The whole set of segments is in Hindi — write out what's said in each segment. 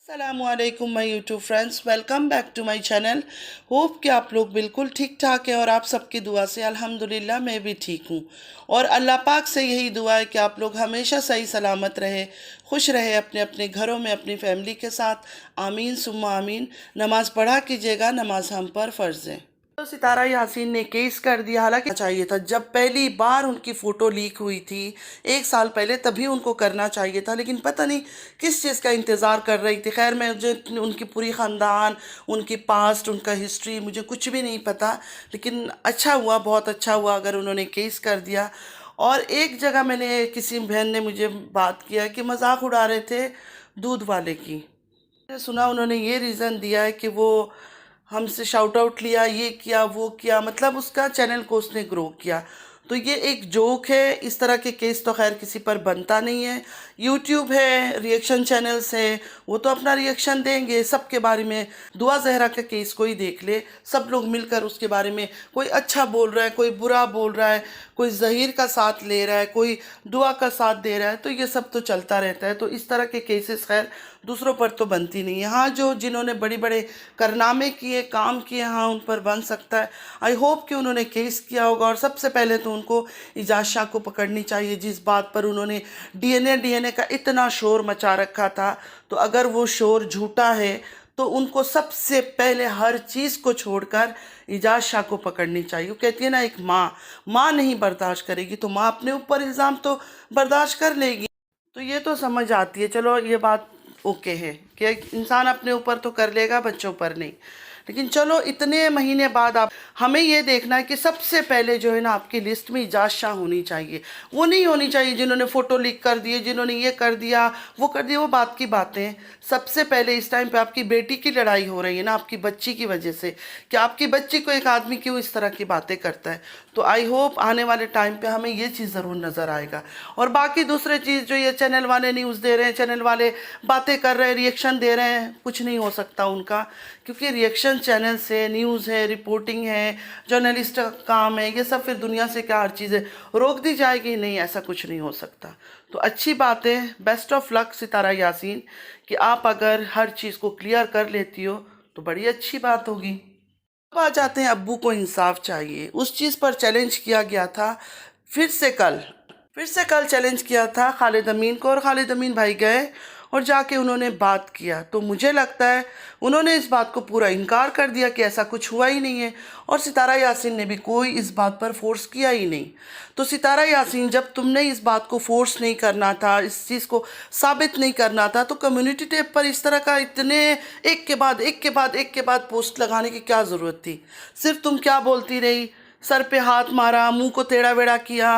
असलकुम my YouTube friends, welcome back to my channel. Hope कि आप लोग बिल्कुल ठीक ठाक हैं और आप सबकी दुआ से अल्हम्दुलिल्लाह मैं भी ठीक हूँ। और अल्लाह पाक से यही दुआ है कि आप लोग हमेशा सही सलामत रहे, खुश रहे अपने अपने घरों में अपनी फैमिली के साथ। आमीन सुम्मा आमीन। नमाज़ पढ़ा कीजिएगा, नमाज हम पर फ़र्ज़ है। तो सितारा यासीन ने केस कर दिया, हालांकि चाहिए था जब पहली बार उनकी फ़ोटो लीक हुई थी 1 साल पहले, तभी उनको करना चाहिए था, लेकिन पता नहीं किस चीज़ का इंतज़ार कर रही थी। खैर मैं मुझे उनकी पूरी ख़ानदान, उनकी पास्ट, उनका हिस्ट्री मुझे कुछ भी नहीं पता, लेकिन अच्छा हुआ, बहुत अच्छा हुआ अगर उन्होंने केस कर दिया। और एक जगह मैंने किसी बहन ने मुझे बात किया कि मजाक उड़ा रहे थे दूध वाले की। मैंने सुना उन्होंने ये रीज़न दिया है कि वो हमसे शाउट आउट लिया, ये किया वो किया, मतलब उसका चैनल को उसने ग्रो किया। तो ये एक जोक है। इस तरह के केस तो खैर किसी पर बनता नहीं है। यूट्यूब है, रिएक्शन चैनल्स हैं, वो तो अपना रिएक्शन देंगे सबके बारे में। दुआ जहरा का केस कोई देख ले, सब लोग मिलकर उसके बारे में कोई अच्छा बोल रहा है, कोई बुरा बोल रहा है, कोई जहीर का साथ ले रहा है, कोई दुआ का साथ दे रहा है, तो ये सब तो चलता रहता है। तो इस तरह के केसेस खैर दूसरों पर तो बनती नहीं है। हाँ, जो जिन्होंने बड़े बड़े कारनामे किए, काम किए, हाँ उन पर बन सकता है। आई होप कि उन्होंने केस किया होगा। और सबसे पहले तो उनको इजाज़ शाह को पकड़नी चाहिए, जिस बात पर उन्होंने डीएनए का इतना शोर मचा रखा था। तो अगर वो शोर झूठा है तो उनको सबसे पहले हर चीज़ को छोड़कर इजाज़ शाह को पकड़नी चाहिए। वो कहती है ना, एक माँ नहीं बर्दाश्त करेगी तो माँ अपने ऊपर इल्ज़ाम तो बर्दाश्त कर लेगी। तो ये तो समझ आती है, चलो ये बात ओके है कि इंसान अपने ऊपर तो कर लेगा, बच्चों पर नहीं। लेकिन चलो इतने महीने बाद आप हमें ये देखना है कि सबसे पहले जो है ना, आपकी लिस्ट में इजाज़ शाह होनी चाहिए। वो नहीं होनी चाहिए जिन्होंने फ़ोटो लीक कर दिए, जिन्होंने ये कर दिया वो कर दिया, वो बात की बातें। सबसे पहले इस टाइम पे आपकी बेटी की लड़ाई हो रही है ना, आपकी बच्ची की वजह से, कि आपकी बच्ची को एक आदमी क्यों इस तरह की बातें करता है। तो आई होप आने वाले टाइम पे हमें ये चीज़ ज़रूर नज़र आएगा। और बाकी दूसरे चीज़ जो ये चैनल वाले न्यूज़ दे रहे हैं, चैनल वाले बातें कर रहे हैं, रिएक्शन दे रहे हैं, कुछ नहीं हो सकता उनका, क्योंकि रिएक्शन चैनल से न्यूज़ है, रिपोर्टिंग है, जर्नलिस्ट का काम है, ये सब फिर दुनिया से क्या हर चीज़ें रोक दी जाएगी? नहीं, ऐसा कुछ नहीं हो सकता। तो अच्छी बात है, बेस्ट ऑफ लक सितारा यासीन, कि आप अगर हर चीज़ को क्लियर कर लेती हो तो बड़ी अच्छी बात होगी। अब आ जाते हैं, अब्बू को इंसाफ चाहिए। उस चीज़ पर चैलेंज किया गया था, फिर से कल चैलेंज किया था खालिद अमीन को, और खालिद अमीन भाई गए और जाके उन्होंने बात किया। तो मुझे लगता है उन्होंने इस बात को पूरा इनकार कर दिया कि ऐसा कुछ हुआ ही नहीं है। और सितारा यासीन ने भी कोई इस बात पर फोर्स किया ही नहीं। तो सितारा यासीन, जब तुमने इस बात को फोर्स नहीं करना था, इस चीज़ को साबित नहीं करना था, तो कम्युनिटी टैब पर इस तरह का इतने एक के बाद एक के बाद एक के बाद पोस्ट लगाने की क्या ज़रूरत थी? सिर्फ तुम क्या बोलती रही? सर पे हाथ मारा, मुंह को टेढ़ा बेड़ा किया,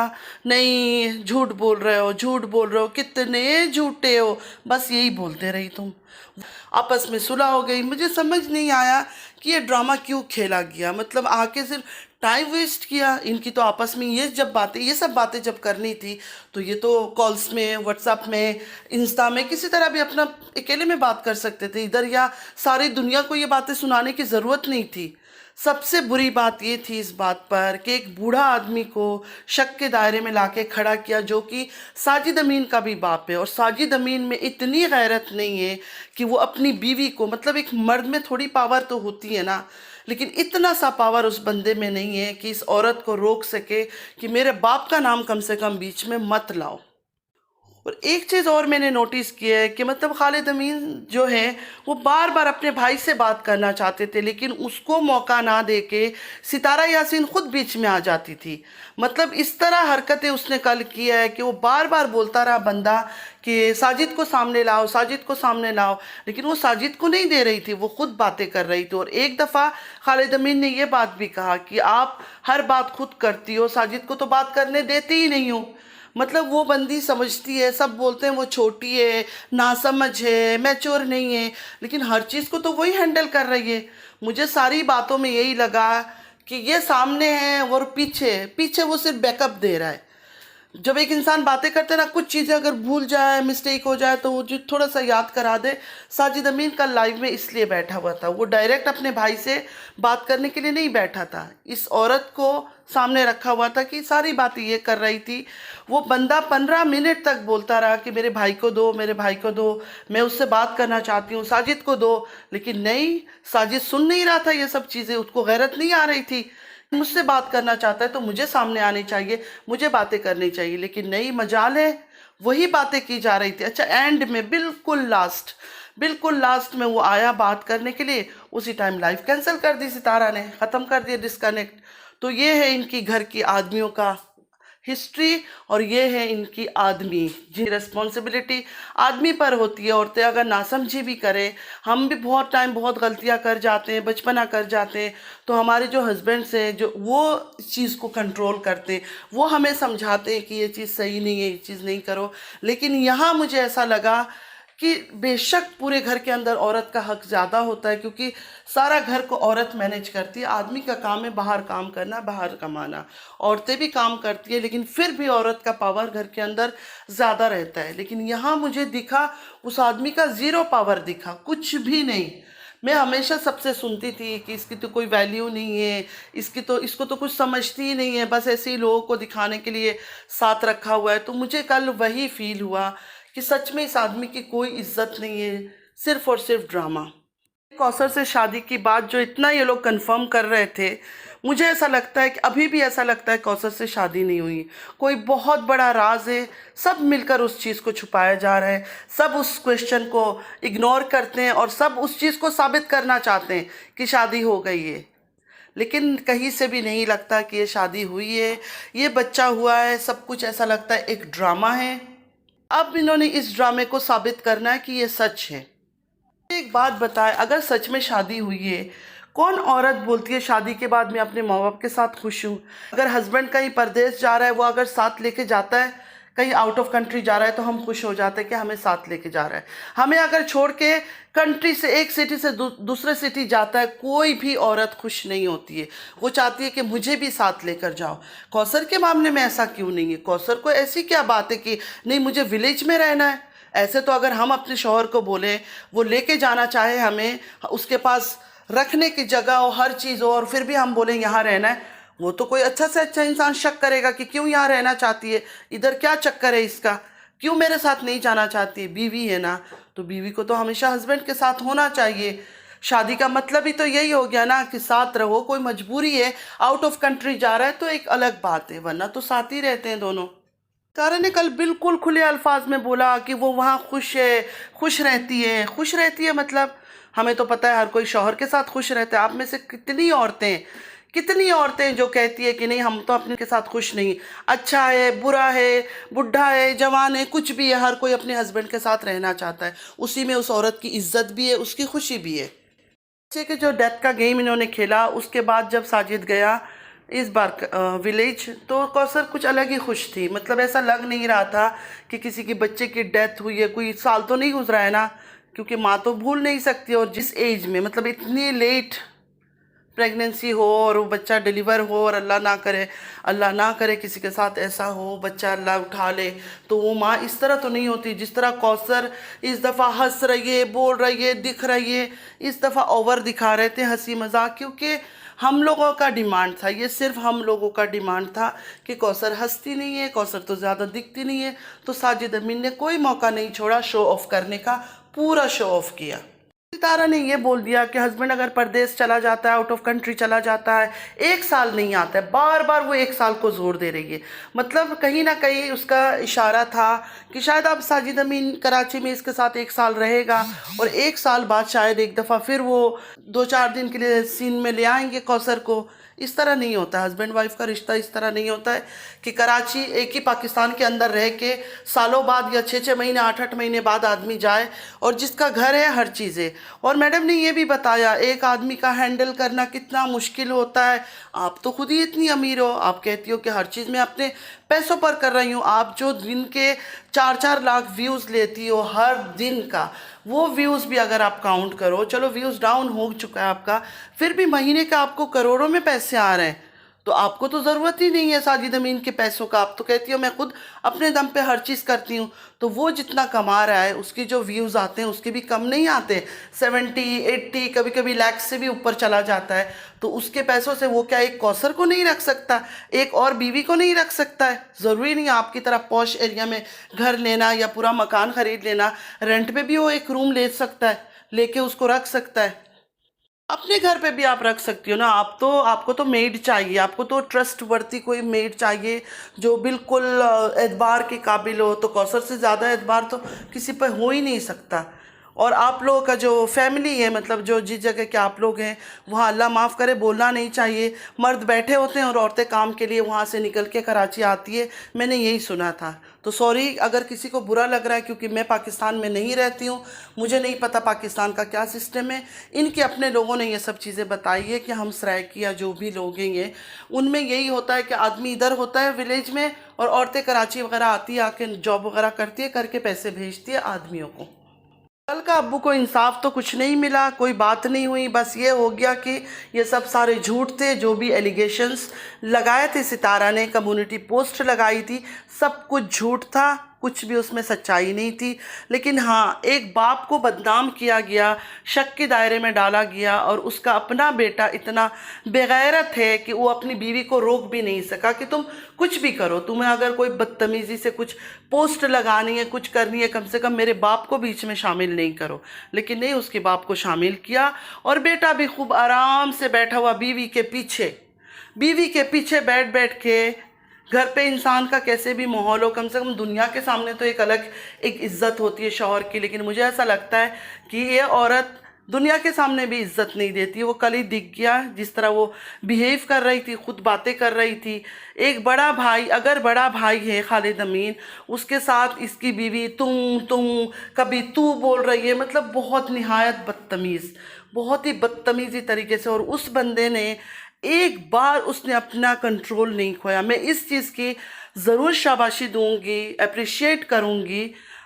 नहीं झूठ बोल रहे हो, झूठ बोल रहे हो, कितने झूठे हो, बस यही बोलते रही तुम। आपस में सुलह हो गई। मुझे समझ नहीं आया कि ये ड्रामा क्यों खेला गया, मतलब आके सिर्फ टाइम वेस्ट किया इनकी। तो आपस में ये सब बातें जब करनी थी तो ये तो कॉल्स में, व्हाट्सएप में, इंस्टा में, किसी तरह भी अपना अकेले में बात कर सकते थे इधर, या सारी दुनिया को ये बातें सुनाने की ज़रूरत नहीं थी। सबसे बुरी बात ये थी इस बात पर कि एक बूढ़ा आदमी को शक के दायरे में लाके खड़ा किया, जो कि साजिद अमीन का भी बाप है। और साजिद अमीन में इतनी गैरत नहीं है कि वो अपनी बीवी को, मतलब एक मर्द में थोड़ी पावर तो होती है ना, लेकिन इतना सा पावर उस बंदे में नहीं है कि इस औरत को रोक सके कि मेरे बाप का नाम कम से कम बीच में मत लाओ। और एक चीज़ और मैंने नोटिस की है कि मतलब खालिद अमीन जो है वो बार बार अपने भाई से बात करना चाहते थे, लेकिन उसको मौका ना देके सितारा यासीन खुद बीच में आ जाती थी। मतलब इस तरह हरकतें उसने कल किया है कि वो बार बार बोलता रहा बंदा कि साजिद को सामने लाओ, साजिद को सामने लाओ, लेकिन वो साजिद को नहीं दे रही थी, वो खुद बातें कर रही थी। और एक दफ़ा खालिद अमीन ने ये बात भी कहा कि आप हर बात खुद करती हो, साजिद को तो बात करने देती ही नहीं हो। मतलब वो बंदी समझती है, सब बोलते हैं वो छोटी है, नासमझ है, मैच्योर नहीं है, लेकिन हर चीज़ को तो वही हैंडल कर रही है। मुझे सारी बातों में यही लगा कि ये सामने है और पीछे पीछे वो सिर्फ बैकअप दे रहा है। जब एक इंसान बातें करते ना, कुछ चीज़ें अगर भूल जाए, मिस्टेक हो जाए, तो वो जो थोड़ा सा याद करा दे। साजिद अमीन कल लाइव में इसलिए बैठा हुआ था, वो डायरेक्ट अपने भाई से बात करने के लिए नहीं बैठा था, इस औरत को सामने रखा हुआ था कि सारी बातें ये कर रही थी। वो बंदा 15 मिनट तक बोलता रहा कि मेरे भाई को दो, मेरे भाई को दो, मैं उससे बात करना चाहती हूँ, साजिद को दो। लेकिन नहीं, साजिद सुन नहीं रहा था ये सब चीज़ें, उसको गैरत नहीं आ रही थी। मुझसे बात करना चाहता है तो मुझे सामने आनी चाहिए, मुझे बातें करनी चाहिए। लेकिन नहीं, मजाल है वही बातें की जा रही थी। अच्छा, एंड में बिल्कुल लास्ट में वो आया बात करने के लिए, उसी टाइम लाइव कैंसिल कर दी सितारा ने, ख़त्म कर दिया, डिस्कनेक्ट। तो ये है इनकी घर की आदमियों का हिस्ट्री, और ये है इनकी आदमी जी रिस्पॉन्सिबिलिटी आदमी पर होती है। औरतें अगर नासमझी भी करें, हम भी बहुत टाइम बहुत गलतियां कर जाते हैं, बचपना कर जाते हैं, तो हमारे जो हस्बैंड्स हैं जो वो इस चीज़ को कंट्रोल करते हैं, वो हमें समझाते हैं कि ये चीज़ सही नहीं है, ये चीज़ नहीं करो। लेकिन यहाँ मुझे ऐसा लगा कि बेशक पूरे घर के अंदर औरत का हक ज़्यादा होता है, क्योंकि सारा घर को औरत मैनेज करती है। आदमी का काम है बाहर काम करना, बाहर कमाना। औरतें भी काम करती है, लेकिन फिर भी औरत का पावर घर के अंदर ज़्यादा रहता है। लेकिन यहाँ मुझे दिखा उस आदमी का ज़ीरो पावर दिखा, कुछ भी नहीं। मैं हमेशा सबसे सुनती थी कि इसकी तो कोई वैल्यू नहीं है, इसको तो कुछ समझती ही नहीं है, बस ऐसे ही लोगों को दिखाने के लिए साथ रखा हुआ है। तो मुझे कल वही फील हुआ कि सच में इस आदमी की कोई इज्जत नहीं है, सिर्फ और सिर्फ ड्रामा। कौसर से शादी की बात जो इतना ये लोग कंफर्म कर रहे थे, मुझे ऐसा लगता है कि अभी भी ऐसा लगता है कौसर से शादी नहीं हुई, कोई बहुत बड़ा राज है। सब मिलकर उस चीज़ को छुपाया जा रहा है, सब उस क्वेश्चन को इग्नोर करते हैं और सब उस चीज़ को साबित करना चाहते हैं कि शादी हो गई है। लेकिन कहीं से भी नहीं लगता कि ये शादी हुई है, ये बच्चा हुआ है, सब कुछ ऐसा लगता है एक ड्रामा है। अब इन्होंने इस ड्रामे को साबित करना है कि ये सच है। एक बात बताए, अगर सच में शादी हुई है, कौन औरत बोलती है शादी के बाद मैं अपने माँ बाप के साथ खुश हूँ? अगर हस्बैंड कहीं परदेश जा रहा है, वो अगर साथ लेके जाता है, कहीं आउट ऑफ कंट्री जा रहा है, तो हम खुश हो जाते हैं कि हमें साथ लेके जा रहा है। हमें अगर छोड़ के कंट्री से, एक सिटी से दूसरे सिटी जाता है, कोई भी औरत खुश नहीं होती है, वो चाहती है कि मुझे भी साथ लेकर जाओ। कौसर के मामले में ऐसा क्यों नहीं है? कौसर को ऐसी क्या बात है कि नहीं मुझे विलेज में रहना है? ऐसे तो अगर हम अपने शौहर को बोले, वो लेके जाना चाहे हमें, उसके पास रखने की जगह हो, हर चीज़ हो, और फिर भी हम बोले यहाँ रहना है, वो तो कोई अच्छा से अच्छा इंसान शक करेगा कि क्यों यहाँ रहना चाहती है, इधर क्या चक्कर है इसका, क्यों मेरे साथ नहीं जाना चाहती? बीवी है ना, तो बीवी को तो हमेशा हस्बैंड के साथ होना चाहिए। शादी का मतलब ही तो यही हो गया ना कि साथ रहो। कोई मजबूरी है, आउट ऑफ कंट्री जा रहा है तो एक अलग बात है, वरना तो साथ ही रहते हैं दोनों। तारा ने कल बिल्कुल खुले अल्फाज में बोला कि वो वहाँ खुश है, खुश रहती है। खुश रहती है मतलब, हमें तो पता है हर कोई शौहर के साथ खुश रहता है। आप में से कितनी औरतें जो कहती है कि नहीं हम तो अपने के साथ खुश नहीं, अच्छा है, बुरा है, बुढ़ा है, जवान है, कुछ भी है, हर कोई अपने हस्बैंड के साथ रहना चाहता है। उसी में उस औरत की इज्जत भी है, उसकी खुशी भी है। बच्चे के जो डेथ का गेम इन्होंने खेला, उसके बाद जब साजिद गया इस बार विलेज, तो कौसर कुछ अलग ही खुश थी। मतलब ऐसा लग नहीं रहा था कि किसी के बच्चे की डेथ हुई है, कोई साल तो नहीं गुजरा है ना, क्योंकि माँ तो भूल नहीं सकती। और जिस एज में, मतलब इतनी लेट प्रेगनेंसी हो और वो बच्चा डिलीवर हो, और अल्लाह ना करे किसी के साथ ऐसा हो, बच्चा अल्लाह उठा ले, तो वो माँ इस तरह तो नहीं होती जिस तरह कौसर इस दफ़ा हंस रही है, बोल रही है, दिख रही है। इस दफ़ा ओवर दिखा रहे थे हंसी मजाक, क्योंकि हम लोगों का डिमांड था, ये सिर्फ हम लोगों का डिमांड था कि कौसर हंसती नहीं है, कौसर तो ज़्यादा दिखती नहीं है। तो साजिद अमीन ने कोई मौका नहीं छोड़ा शो ऑफ करने का, पूरा शो ऑफ किया। सितारा ने ये बोल दिया कि हस्बैंड अगर परदेश चला जाता है, आउट ऑफ कंट्री चला जाता है, 1 साल नहीं आता है, बार बार वो 1 साल को जोर दे रही है। मतलब कहीं ना कहीं उसका इशारा था कि शायद अब साजिद अमीन कराची में इसके साथ 1 साल रहेगा, और 1 साल बाद शायद एक दफ़ा फिर वो 2-4 दिन के लिए सीन में ले आएंगे कौसर को। इस तरह नहीं होता, हस्बैंड वाइफ का रिश्ता इस तरह नहीं होता है कि कराची एक ही पाकिस्तान के अंदर रह के सालों बाद या 6-6 महीने 8-8 महीने बाद आदमी जाए, और जिसका घर है हर चीज़ है। और मैडम ने ये भी बताया एक आदमी का हैंडल करना कितना मुश्किल होता है। आप तो खुद ही इतनी अमीर हो, आप कहती हो कि हर चीज़ मैं अपने पैसों पर कर रही हूँ। आप जो दिन के 4-4 लाख व्यूज़ लेती हो हर दिन का, वो व्यूज़ भी अगर आप काउंट करो, चलो व्यूज़ डाउन हो चुका है आपका, फिर भी महीने का आपको करोड़ों में पैसे आ रहे हैं, तो आपको तो ज़रूरत ही नहीं है साजिद अमीन के पैसों का। आप तो कहती हो मैं खुद अपने दम पे हर चीज़ करती हूँ। तो वो जितना कमा रहा है उसकी जो व्यूज़ आते हैं उसके भी कम नहीं आते, 70 80 कभी कभी लाख से भी ऊपर चला जाता है। तो उसके पैसों से वो क्या एक कौसर को नहीं रख सकता, एक और बीवी को नहीं रख सकता है? ज़रूरी नहीं आपकी तरह पॉश एरिया में घर लेना या पूरा मकान खरीद लेना, रेंट पे भी वो एक रूम ले सकता है, लेके उसको रख सकता है। अपने घर पे भी आप रख सकती हो ना। आपको तो मेड चाहिए, आपको तो ट्रस्ट वर्ती कोई मेड चाहिए जो बिल्कुल एतबार के काबिल हो। तो कौसर से ज़्यादा एतबार तो किसी पर हो ही नहीं सकता। और आप लोगों का जो फैमिली है, मतलब जो जिस जगह के आप लोग हैं वहाँ अल्लाह माफ़ करे बोलना नहीं चाहिए, मर्द बैठे होते हैं और औरतें काम के लिए वहाँ से निकल के कराची आती है, मैंने यही सुना था। तो सॉरी अगर किसी को बुरा लग रहा है, क्योंकि मैं पाकिस्तान में नहीं रहती हूँ, मुझे नहीं पता पाकिस्तान का क्या सिस्टम है। इनके अपने लोगों ने ये सब चीज़ें बताई है कि हम सराइकी या जो भी लोग हैं ये, उनमें यही होता है कि आदमी इधर होता है विलेज में और औरतें कराची वगैरह आती है, आके जॉब वगैरह करती है, करके पैसे भेजती है आदमियों को। कल का अब्बू को इंसाफ तो कुछ नहीं मिला, कोई बात नहीं हुई, बस ये हो गया कि ये सब सारे झूठ थे। जो भी एलिगेशंस लगाए थे सितारा ने, कम्युनिटी पोस्ट लगाई थी, सब कुछ झूठ था, कुछ भी उसमें सच्चाई नहीं थी। लेकिन हाँ, एक बाप को बदनाम किया गया, शक के दायरे में डाला गया और उसका अपना बेटा इतना बेगैरत है कि वो अपनी बीवी को रोक भी नहीं सका कि तुम कुछ भी करो, तुम्हें अगर कोई बदतमीज़ी से कुछ पोस्ट लगानी है, कुछ करनी है, कम से कम मेरे बाप को बीच में शामिल नहीं करो। लेकिन नहीं, उसके बाप को शामिल किया और बेटा भी खूब आराम से बैठा हुआ बीवी के पीछे बैठ बैठ के। घर पे इंसान का कैसे भी माहौल हो, कम से कम दुनिया के सामने तो एक अलग एक इज्जत होती है शौहर की। लेकिन मुझे ऐसा लगता है कि ये औरत दुनिया के सामने भी इज्जत नहीं देती। वो कल ही दिख गया जिस तरह वो बिहेव कर रही थी, खुद बातें कर रही थी। एक बड़ा भाई, अगर बड़ा भाई है खालिद अमीन, उसके साथ इसकी बीवी तुम कभी तू बोल रही है, मतलब बहुत निहायत बदतमीज़, बहुत ही बदतमीज़ी तरीके से। और उस बंदे ने एक बार उसने अपना कंट्रोल नहीं खोया। मैं इस चीज़ की ज़रूर शाबाशी दूंगी, अप्रिशिएट करूंगी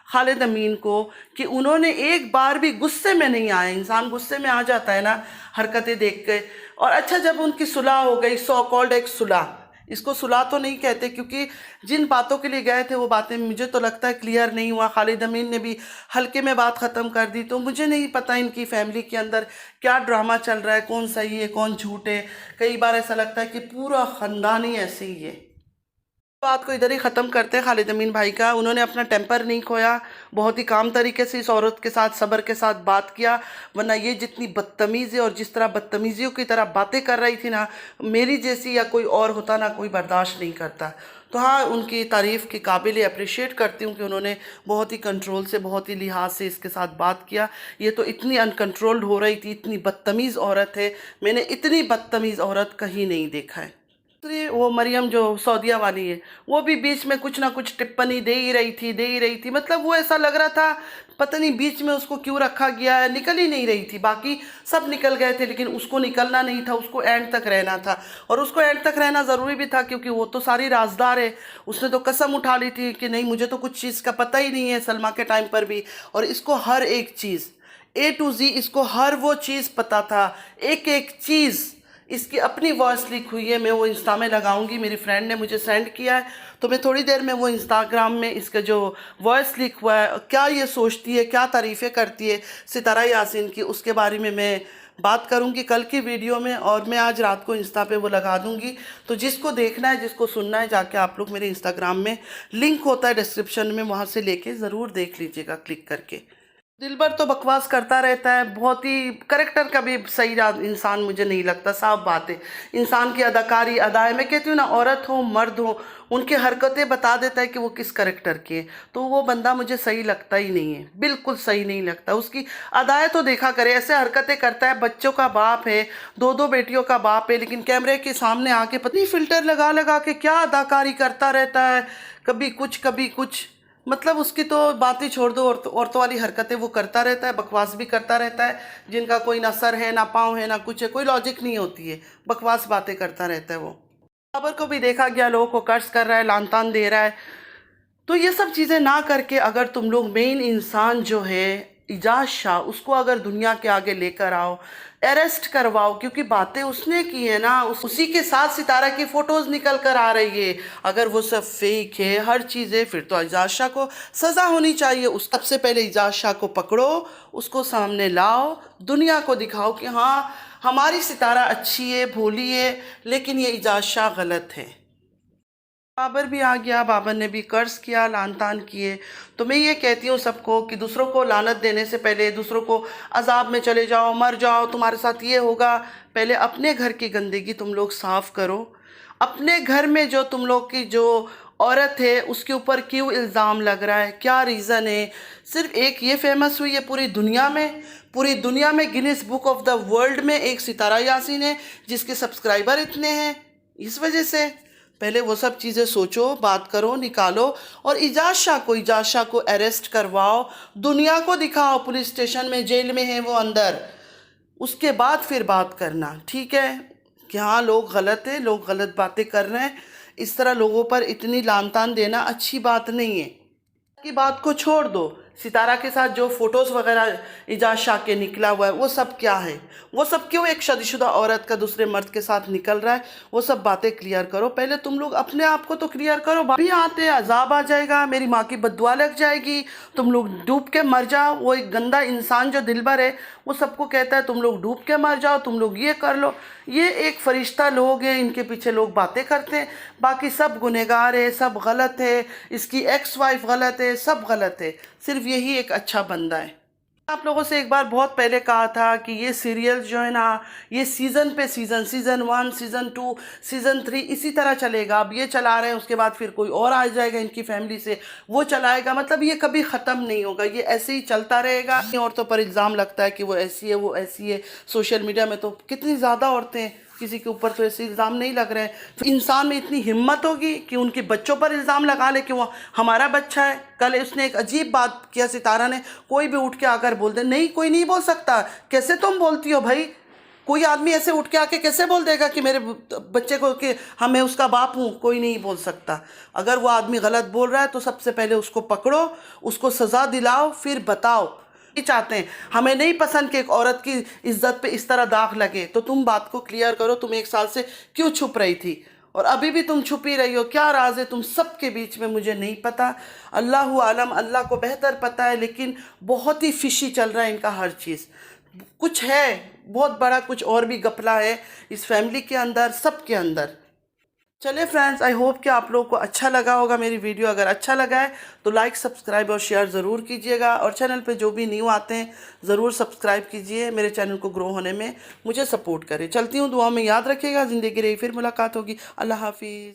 खालिद अमीन को कि उन्होंने एक बार भी गुस्से में नहीं आए। इंसान गुस्से में आ जाता है ना हरकतें देख के। और अच्छा, जब उनकी सुलह हो गई, सो कॉल्ड एक सुलह, इसको सुलह तो नहीं कहते क्योंकि जिन बातों के लिए गए थे वो बातें मुझे तो लगता है क्लियर नहीं हुआ। खालिद अमीन ने भी हल्के में बात ख़त्म कर दी। तो मुझे नहीं पता इनकी फैमिली के अंदर क्या ड्रामा चल रहा है, कौन सही है कौन झूठ है। कई बार ऐसा लगता है कि पूरा ख़ानदान ही ऐसे ही है। बात को इधर ही ख़त्म करते हैं खालिद अमीन भाई का। उन्होंने अपना टेम्पर नहीं खोया, बहुत ही काम तरीके से इस औरत के साथ सब्र के साथ बात किया। वरना ये जितनी बदतमीज़ है और जिस तरह बदतमीज़ियों की तरह बातें कर रही थी ना, मेरी जैसी या कोई और होता ना, कोई बर्दाश्त नहीं करता। तो हाँ, उनकी तारीफ़ के काबिल अप्रिशिएट करती हूँ कि उन्होंने बहुत ही कंट्रोल से, बहुत ही लिहाज से इसके साथ बात किया। ये तो इतनी अनकंट्रोल्ड हो रही थी, इतनी बदतमीज़ औरत है, मैंने इतनी बदतमीज़ औरत कहीं नहीं देखा है। दूसरी वो मरियम जो सऊदिया वाली है, वो भी बीच में कुछ ना कुछ टिप्पणी दे ही रही थी। मतलब वो ऐसा लग रहा था पता नहीं बीच में उसको क्यों रखा गया है, निकल ही नहीं रही थी। बाकी सब निकल गए थे लेकिन उसको निकलना नहीं था, उसको एंड तक रहना था। और उसको एंड तक रहना ज़रूरी भी था क्योंकि वो तो सारी राजदार है। उसने तो कसम उठा ली थी कि नहीं, मुझे तो कुछ चीज़ का पता ही नहीं है, सलमा के टाइम पर भी। और इसको हर एक चीज़ A to Z, इसको हर वो चीज़ पता था, एक एक चीज़। इसकी अपनी वॉइस लीक हुई है, मैं वो इंस्टा में लगाऊंगी, मेरी फ्रेंड ने मुझे सेंड किया है। तो मैं थोड़ी देर में वो इंस्टाग्राम में इसका जो वॉइस लीक हुआ है, क्या ये सोचती है, क्या तारीफ़ें करती है सितारा यासीन की, उसके बारे में मैं बात करूंगी कल की वीडियो में। और मैं आज रात को इंस्टा पे वो लगा दूंगी। तो जिसको देखना है, जिसको सुनना है, जाके आप लोग मेरे इंस्टाग्राम में लिंक होता है डिस्क्रिप्शन में, वहाँ से लेके ज़रूर देख लीजिएगा क्लिक करके। दिलबर तो बकवास करता रहता है, बहुत ही करेक्टर का भी सही इंसान मुझे नहीं लगता। साफ बात है, इंसान की अदाकारी अदाएँ, मैं कहती हूँ ना, औरत हो मर्द हो, उनकी हरकतें बता देता है कि वो किस करेक्टर के है। तो वो बंदा मुझे सही लगता ही नहीं है, बिल्कुल सही नहीं लगता। उसकी अदाएँ तो देखा करे, ऐसे हरकतें करता है, बच्चों का बाप है, दो बेटियों का बाप है, लेकिन कैमरे के सामने आके पता नहीं फ़िल्टर लगा लगा के क्या अदाकारी करता रहता है, कभी कुछ कभी कुछ। मतलब उसकी तो बात ही छोड़ दो, औरतों वाली हरकतें वो करता रहता है, बकवास भी करता रहता है, जिनका कोई ना सर है ना पाँव है ना कुछ है, कोई लॉजिक नहीं होती है, बकवास बातें करता रहता है वो। खबर को भी देखा गया, लोगों को कर्ज कर रहा है, लान तान दे रहा है। तो ये सब चीज़ें ना करके अगर तुम लोग मेन इंसान जो है इजाज़ शाह, उसको अगर दुनिया के आगे लेकर आओ, अरेस्ट करवाओ, क्योंकि बातें उसने की है ना, उसी के साथ सितारा की फ़ोटोज़ निकल कर आ रही है। अगर वो सब फेक है, हर चीज़ है, फिर तो इजाज़ शाह को सज़ा होनी चाहिए। उस सबसे पहले इजाज़ शाह को पकड़ो, उसको सामने लाओ, दुनिया को दिखाओ कि हाँ हमारी सितारा अच्छी है, भोली है, लेकिन ये इजाज़ शाह गलत है। बाबर भी आ गया, बाबर ने भी कर्ज किया, लान तान किए। तो मैं ये कहती हूँ सबको कि दूसरों को लानत देने से पहले, दूसरों को अजाब में चले जाओ, मर जाओ, तुम्हारे साथ ये होगा, पहले अपने घर की गंदगी तुम लोग साफ़ करो। अपने घर में जो तुम लोग की जो औरत है उसके ऊपर क्यों इल्ज़ाम लग रहा है, क्या रीज़न है? सिर्फ एक ये फेमस हुई है पूरी दुनिया में, पूरी दुनिया में Guinness book of the world में एक सितारा यासीन है जिसके सब्सक्राइबर इतने हैं, इस वजह से। पहले वो सब चीज़ें सोचो, बात करो, निकालो, और इजाज़ शाह को अरेस्ट करवाओ, दुनिया को दिखाओ, पुलिस स्टेशन में, जेल में है वो अंदर, उसके बाद फिर बात करना, ठीक है? कि हाँ लोग गलत है, लोग गलत बातें कर रहे हैं, इस तरह लोगों पर इतनी लान तान देना अच्छी बात नहीं है। की बात को छोड़ दो, सितारा के साथ जो फोटोज़ वगैरह इजाज़ शाह के निकला हुआ है वो सब क्या है? वो सब क्यों एक शादीशुदा औरत का दूसरे मर्द के साथ निकल रहा है? वो सब बातें क्लियर करो, पहले तुम लोग अपने आप को तो क्लियर करो। भी आते अजाब आ जाएगा, मेरी माँ की बद्दुआ लग जाएगी, तुम लोग डूब के मर जाओ। वो एक गंदा इंसान जो दिलबर है वो सबको कहता है तुम लोग डूब के मर जाओ, तुम लोग ये कर लो। ये एक फरिश्ता लोग हैं, इनके पीछे लोग बातें करते हैं, बाकी सब गुनहगार है, सब गलत है, इसकी एक्स वाइफ गलत है, सब गलत है, सिर्फ यही एक अच्छा बंदा है। आप लोगों से एक बार बहुत पहले कहा था कि ये सीरियल जो है ना, ये सीज़न पे सीज़न, सीज़न 1, सीज़न 2, सीज़न 3 इसी तरह चलेगा। अब ये चला रहे हैं, उसके बाद फिर कोई और आ जाएगा इनकी फैमिली से, वो चलाएगा, मतलब ये कभी ख़त्म नहीं होगा, ये ऐसे ही चलता रहेगा। औरतों पर इल्ज़ाम लगता है कि वो ऐसी है, वो ऐसी है। सोशल मीडिया में तो कितनी ज़्यादा औरतें, किसी के ऊपर तो ऐसे इल्ज़ाम नहीं लग रहे हैं। तो इंसान में इतनी हिम्मत होगी कि उनके बच्चों पर इल्ज़ाम लगा ले कि वो हमारा बच्चा है। कल उसने एक अजीब बात किया सितारा ने, कोई भी उठ के आकर बोल दे, नहीं कोई नहीं बोल सकता। कैसे तुम बोलती हो भाई? कोई आदमी ऐसे उठ के आके कैसे बोल देगा कि मेरे बच्चे को, कि हाँ मैं उसका बाप हूँ? कोई नहीं बोल सकता। अगर वो आदमी गलत बोल रहा है तो सबसे पहले उसको पकड़ो, उसको सज़ा दिलाओ, फिर बताओ। चाहते हैं, हमें नहीं पसंद कि एक औरत की इज्जत पे इस तरह दाग लगे, तो तुम बात को क्लियर करो। तुम 1 साल से क्यों छुप रही थी और अभी भी तुम छुपी रही हो? क्या राज है तुम सबके बीच में? मुझे नहीं पता, अल्लाह आलम, अल्लाह को बेहतर पता है। लेकिन बहुत ही फिशी चल रहा है इनका हर चीज़। कुछ है बहुत बड़ा, कुछ और भी गपला है इस फैमिली के अंदर, सबके अंदर। चलिए फ्रेंड्स, आई होप कि आप लोगों को अच्छा लगा होगा मेरी वीडियो। अगर अच्छा लगा है तो लाइक, सब्सक्राइब और शेयर ज़रूर कीजिएगा, और चैनल पे जो भी न्यू आते हैं ज़रूर सब्सक्राइब कीजिए, मेरे चैनल को ग्रो होने में मुझे सपोर्ट करें। चलती हूँ, दुआ में याद रखिएगा। ज़िंदगी रही फिर मुलाकात होगी। अल्लाह हाफिज़।